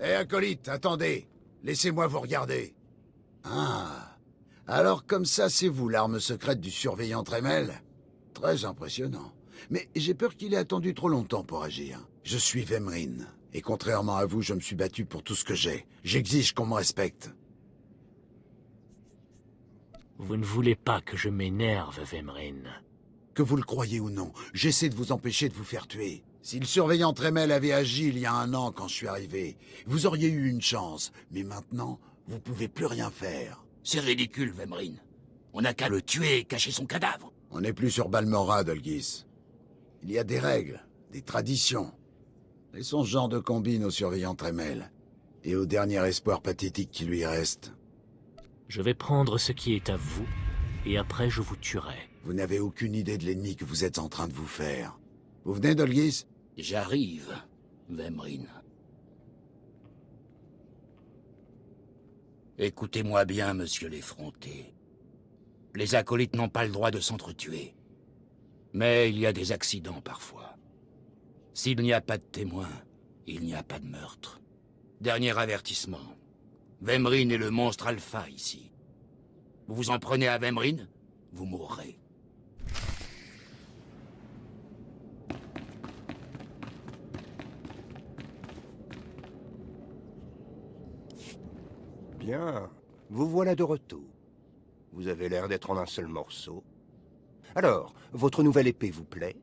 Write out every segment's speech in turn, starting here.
Hé, acolyte, attendez. Laissez-moi vous regarder. Ah. Alors comme ça, c'est vous l'arme secrète du surveillant Tremel? Très impressionnant. Mais j'ai peur qu'il ait attendu trop longtemps pour agir. Je suis Vemrine. Et contrairement à vous, je me suis battu pour tout ce que j'ai. J'exige qu'on me respecte. Vous ne voulez pas que je m'énerve, Vemrine. Que vous le croyez ou non, j'essaie de vous empêcher de vous faire tuer. Si le surveillant Tremel avait agi il y a 1 an quand je suis arrivé, vous auriez eu une chance. Mais maintenant, vous pouvez plus rien faire. C'est ridicule, Vemrine. On n'a qu'à le tuer et cacher son cadavre. On n'est plus sur Balmorad, Olgis. Il y a des règles, des traditions. Laissons ce genre de combine au surveillant Tremel. Et au dernier espoir pathétique qui lui reste. Je vais prendre ce qui est à vous, et après je vous tuerai. Vous n'avez aucune idée de l'ennemi que vous êtes en train de vous faire. Vous venez d'Olgis? J'arrive, Vemrine. Écoutez-moi bien, monsieur l'effronté. Les acolytes n'ont pas le droit de s'entretuer. Mais il y a des accidents parfois. S'il n'y a pas de témoins, il n'y a pas de meurtre. Dernier avertissement. Vemrine est le monstre alpha ici. Vous vous en prenez à Vemrine, vous mourrez. Bien, vous voilà de retour. Vous avez l'air d'être en un seul morceau. Alors, votre nouvelle épée vous plaît?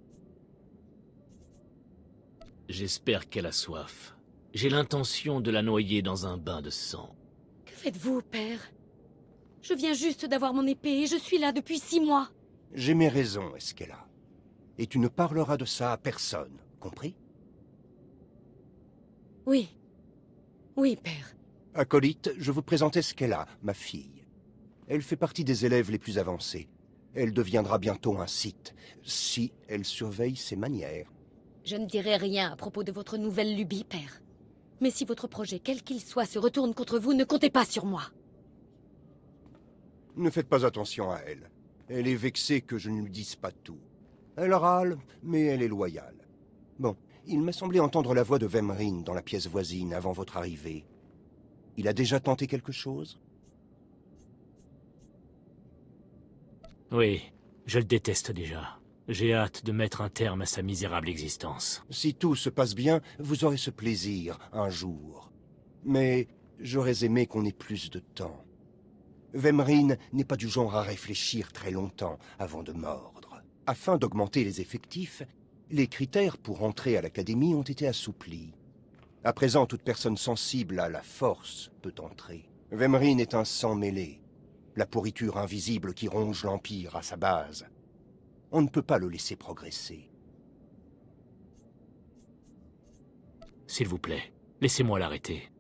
J'espère qu'elle a soif. J'ai l'intention de la noyer dans un bain de sang. Que faites-vous, père? Je viens juste d'avoir mon épée et je suis là depuis 6 mois. J'ai mes raisons, Esquella. Et tu ne parleras de ça à personne, compris? Oui. Oui, père. Acolyte, je vous présente Esquella, ma fille. Elle fait partie des élèves les plus avancés. Elle deviendra bientôt un Sith, si elle surveille ses manières. Je ne dirai rien à propos de votre nouvelle lubie, père. Mais si votre projet, quel qu'il soit, se retourne contre vous, ne comptez pas sur moi. Ne faites pas attention à elle. Elle est vexée que je ne lui dise pas tout. Elle râle, mais elle est loyale. Bon, il m'a semblé entendre la voix de Vemrine dans la pièce voisine avant votre arrivée. Il a déjà tenté quelque chose? Oui, je le déteste déjà. J'ai hâte de mettre un terme à sa misérable existence. Si tout se passe bien, vous aurez ce plaisir, un jour. Mais j'aurais aimé qu'on ait plus de temps. Vemrine n'est pas du genre à réfléchir très longtemps avant de mordre. Afin d'augmenter les effectifs, les critères pour entrer à l'académie ont été assouplis. À présent, toute personne sensible à la force peut entrer. Vemrine est un sang mêlé, la pourriture invisible qui ronge l'Empire à sa base. On ne peut pas le laisser progresser. S'il vous plaît, laissez-moi l'arrêter.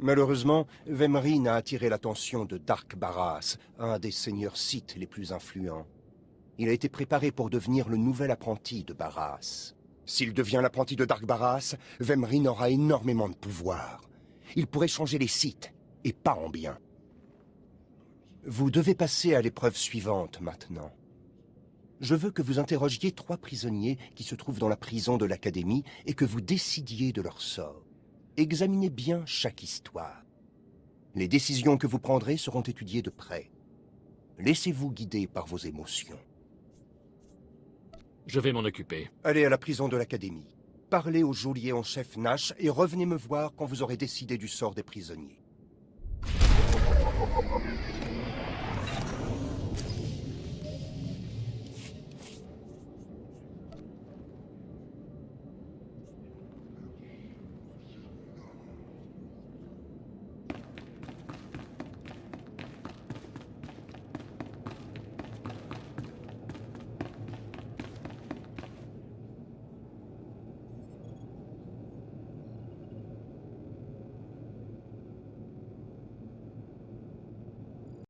Malheureusement, Vemrine a attiré l'attention de Dark Barras, un des seigneurs Sith les plus influents. Il a été préparé pour devenir le nouvel apprenti de Barras. S'il devient l'apprenti de Dark Barras, Vemrine aura énormément de pouvoir. Il pourrait changer les Sith, et pas en bien. Vous devez passer à l'épreuve suivante maintenant. Je veux que vous interrogiez 3 prisonniers qui se trouvent dans la prison de l'Académie et que vous décidiez de leur sort. Examinez bien chaque histoire. Les décisions que vous prendrez seront étudiées de près. Laissez-vous guider par vos émotions. Je vais m'en occuper. Allez à la prison de l'Académie. Parlez au geôlier en chef Nash et revenez me voir quand vous aurez décidé du sort des prisonniers.